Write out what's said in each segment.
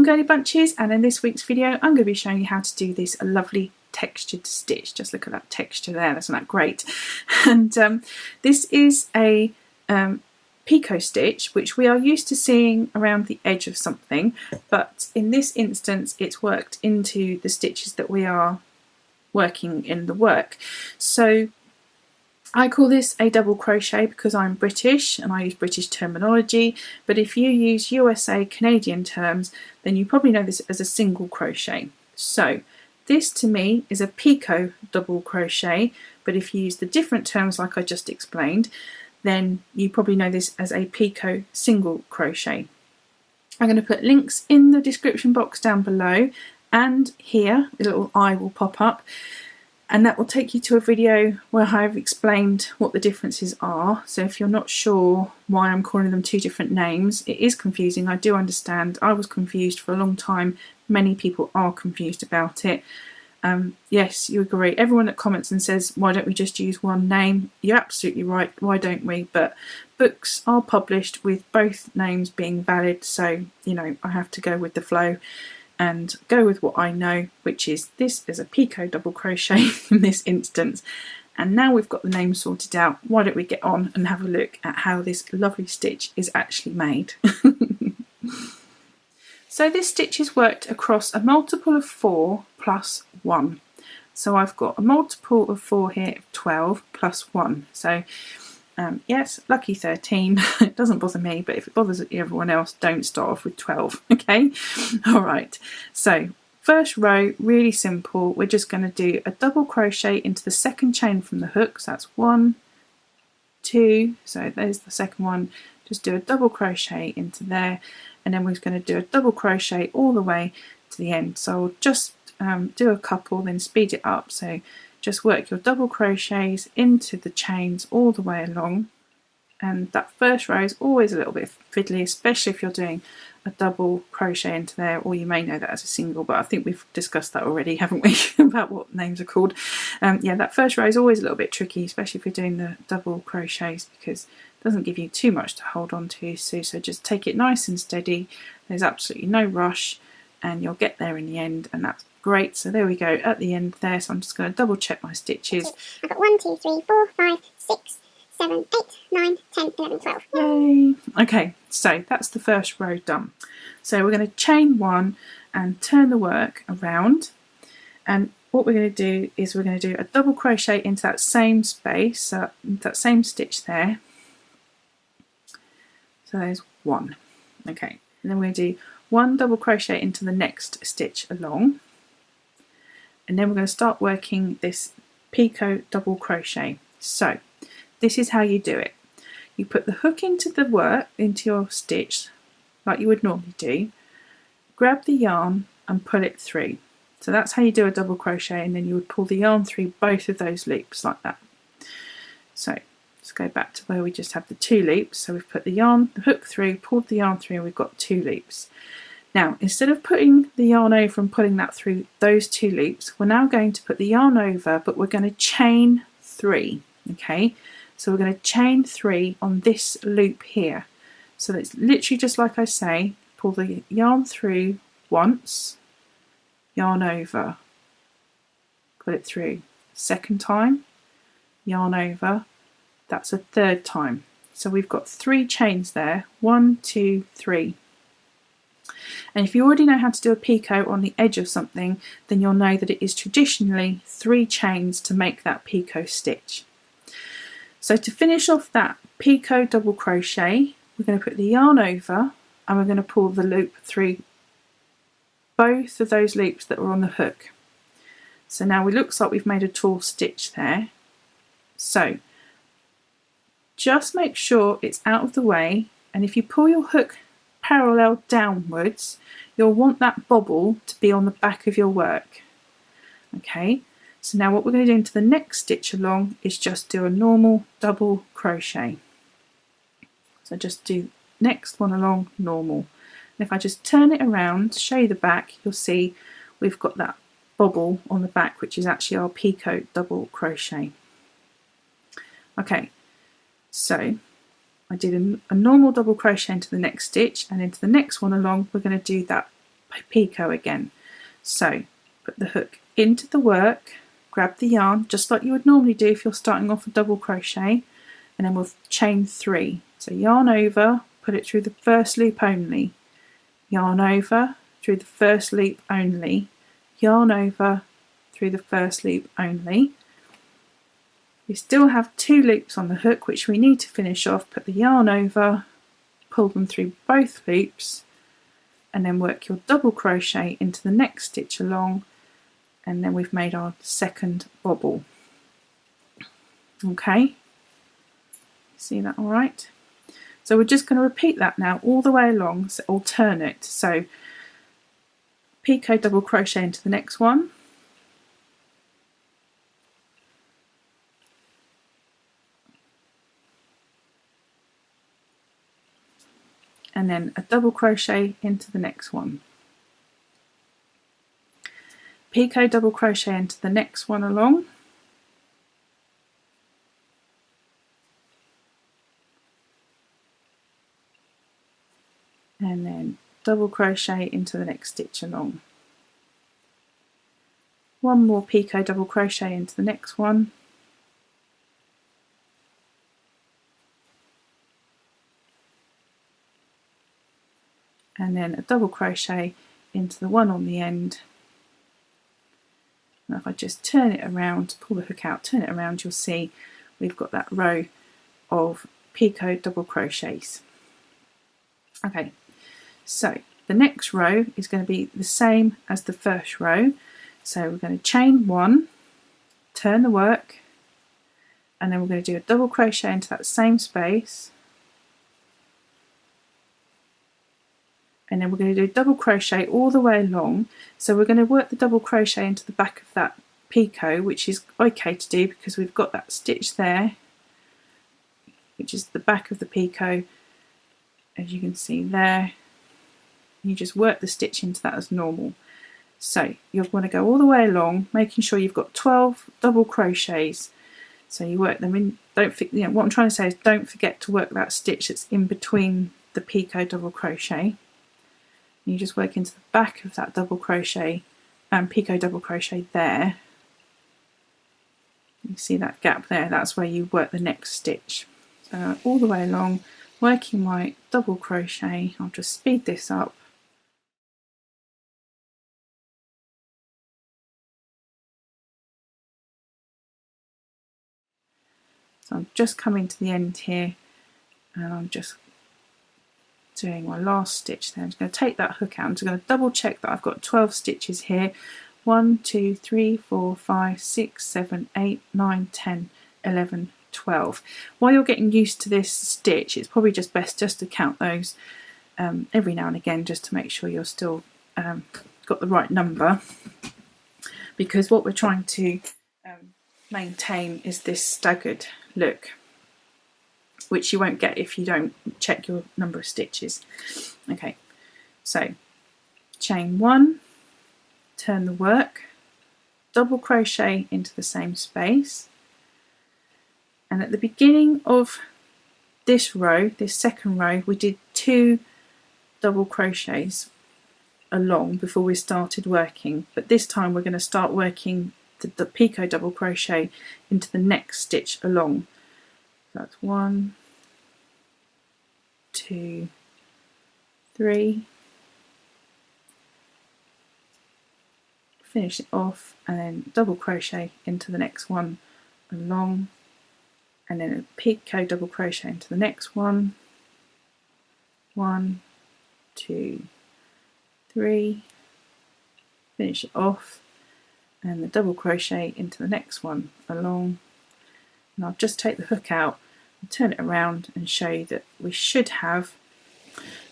Girlybunches, and in this week's video I'm going to be showing you how to do this lovely textured stitch. Just look at that texture there, isn't that great? And this is a picot stitch which we are used to seeing around the edge of something, but in this instance it's worked into the stitches that we are working in the work. So I call this a double crochet because I'm British and I use British terminology, but if you use USA Canadian terms then you probably know this as a single crochet. So this to me is a picot double crochet, but if you use the different terms like I just explained, then you probably know this as a picot single crochet. I'm going to put links in the description box down below, and here the little eye will pop up, and that will take you to a video where I've explained what the differences are. So if you're not sure why I'm calling them two different names, it is confusing, I do understand. I was confused for a long time. Many people are confused about it. Yes, you agree. Everyone that comments and says, why don't we just use one name? You're absolutely right, why don't we? But books are published with both names being valid, so you know, I have to go with the flow and go with what I know, which is this is a picot double crochet in this instance. And now we've got the name sorted out, why don't we get on and have a look at how this lovely stitch is actually made. So this stitch is worked across a multiple of 4 plus 1. So I've got a multiple of 4 here of 12 plus 1. So yes, lucky 13. It doesn't bother me, but if it bothers everyone else, don't start off with 12. Okay, all right. So first row, really simple. We're just going to do a double crochet into the second chain from the hook. So that's 1, 2. So there's the second one. Just do a double crochet into there, and then we're going to do a double crochet all the way to the end. So I'll just do a couple, then speed it up. So just work your double crochets into the chains all the way along, and that first row is always a little bit fiddly, especially if you're doing a double crochet into there, or you may know that as a single, but I think we've discussed that already, haven't we, about what names are called. Yeah, that first row is always a little bit tricky, especially if you're doing the double crochets, because it doesn't give you too much to hold on to, so just take it nice and steady. There's absolutely no rush and you'll get there in the end, and that's great. So there we go at the end there. So I'm just going to double check my stitches. I've got 1, 2, 3, 4, 5, 6, 7, 8, 9, 10, 11, 12. Yay! Okay, so that's the first row done. So we're going to chain 1 and turn the work around, and what we're going to do is we're going to do a double crochet into that same space, so that same stitch there. So there's 1. Okay, and then we're going to do 1 double crochet into the next stitch along, and then we're going to start working this picot double crochet. So this is how you do it. You put the hook into the work, into your stitch like you would normally do, grab the yarn and pull it through. So that's how you do a double crochet, and then you would pull the yarn through both of those loops like that. So let's go back to where we just have the 2 loops. So we've put the hook through, pulled the yarn through, and we've got 2 loops. Now, instead of putting the yarn over and pulling that through those 2 loops, we're now going to put the yarn over, but we're going to chain 3. Okay, so we're going to chain 3 on this loop here. So it's literally just like I say, pull the yarn through once, yarn over, pull it through. Second time, yarn over, that's a third time. So we've got 3 chains there, 1, 2, 3. And if you already know how to do a picot on the edge of something, then you'll know that it is traditionally 3 chains to make that picot stitch. So to finish off that picot double crochet, we're going to put the yarn over and we're going to pull the loop through both of those loops that were on the hook. So now it looks like we've made a tall stitch there. So just make sure it's out of the way, and if you pull your hook parallel downwards, you'll want that bobble to be on the back of your work. Okay, so now what we're going to do into the next stitch along is just do a normal double crochet. So just do next one along normal, and if I just turn it around to show you the back, you'll see we've got that bobble on the back, which is actually our picot double crochet. Okay, so I did a normal double crochet into the next stitch, and into the next one along we're going to do that picot again. So put the hook into the work, grab the yarn just like you would normally do if you're starting off a double crochet, and then we'll chain 3. So yarn over, put it through the first loop only, yarn over, through the first loop only, yarn over, through the first loop only. We still have 2 loops on the hook which we need to finish off. Put the yarn over, pull them through both loops, and then work your double crochet into the next stitch along, and then we've made our second bobble. Okay, see that all right? So we're just going to repeat that now all the way along, so alternate. So picot double crochet into the next one, and then a double crochet into the next one, picot double crochet into the next one along, and then double crochet into the next stitch along. One more picot double crochet into the next one, and then a double crochet into the one on the end. Now if I just turn it around, pull the hook out, turn it around, you'll see we've got that row of picot double crochets. Okay, so the next row is going to be the same as the first row. So we're going to chain 1, turn the work, and then we're going to do a double crochet into that same space, and then we're going to do double crochet all the way along. So we're going to work the double crochet into the back of that picot, which is okay to do because we've got that stitch there, which is the back of the picot, as you can see there. You just work the stitch into that as normal. So you'll want to go all the way along, making sure you've got 12 double crochets. So you work them in. Don't forget, what I'm trying to say is don't forget to work that stitch that's in between the picot double crochet. You just work into the back of that double crochet and picot double crochet there. You see that gap there? That's where you work the next stitch. So all the way along, working my double crochet. I'll just speed this up. So I'm just coming to the end here, and I'm just doing my last stitch there. I'm just going to take that hook out. I'm just going to double check that I've got 12 stitches here. 1, 2, 3, 4, 5, 6, 7, 8, 9, 10, 11, 12. While you're getting used to this stitch, it's probably just best just to count those every now and again, just to make sure you're still got the right number, because what we're trying to maintain is this staggered look, which you won't get if you don't check your number of stitches. Okay, so chain 1, turn the work, double crochet into the same space, and at the beginning of this row, this second row, we did 2 double crochets along before we started working, but this time we're going to start working the picot double crochet into the next stitch along. So that's 1, 2, 3, finish it off, and then double crochet into the next one along, and then a picot double crochet into the next one. 1, 2, 3, finish it off, and the double crochet into the next one along. And I'll just take the hook out and turn it around and show you that we should have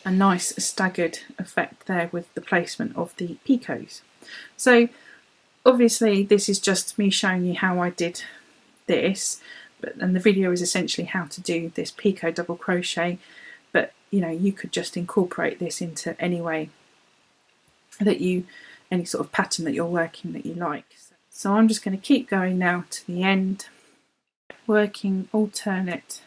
a nice staggered effect there with the placement of the picots. So obviously this is just me showing you how I did this, and the video is essentially how to do this picot double crochet, but you could just incorporate this into any way that any sort of pattern that you're working that you like. So I'm just going to keep going now to the end, working alternate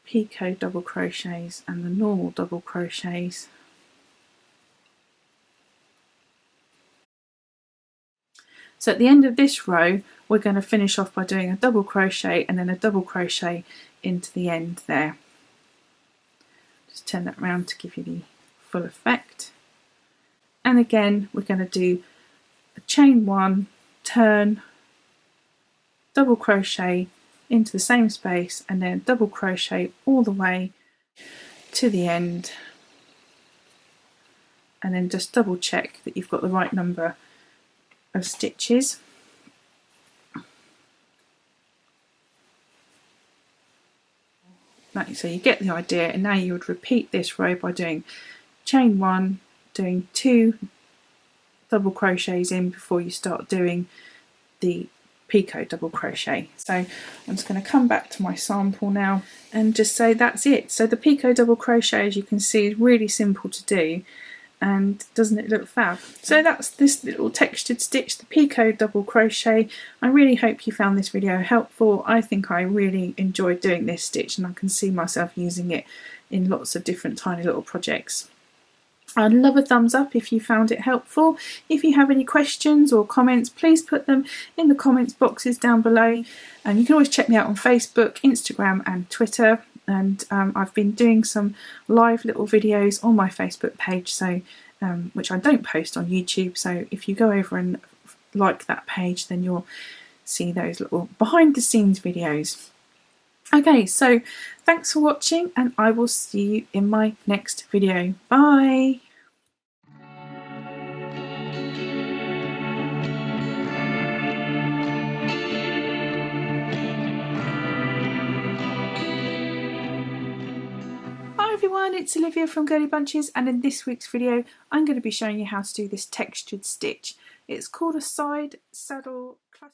Picot double crochets and the normal double crochets. So at the end of this row we're going to finish off by doing a double crochet and then a double crochet into the end there. Just turn that around to give you the full effect. And again we're going to do a chain 1, turn, double crochet into the same space and then double crochet all the way to the end, and then just double check that you've got the right number of stitches. So you get the idea, and now you would repeat this row by doing chain 1, doing 2 double crochets in before you start doing the Picot double crochet. So I'm just going to come back to my sample now and just say that's it. So the Picot double crochet, as you can see, is really simple to do, and doesn't it look fab? So that's this little textured stitch, the Picot double crochet. I really hope you found this video helpful. I think I really enjoyed doing this stitch, and I can see myself using it in lots of different tiny little projects. I'd love a thumbs up if you found it helpful. If you have any questions or comments, please put them in the comments boxes down below. And you can always check me out on Facebook, Instagram and Twitter. And I've been doing some live little videos on my Facebook page, so which I don't post on YouTube. So if you go over and like that page, then you'll see those little behind the scenes videos. Okay, so thanks for watching, and I will see you in my next video. Bye! Hi everyone, it's Olivia from Girlybunches, and in this week's video I'm going to be showing you how to do this textured stitch. It's called a side saddle cluster.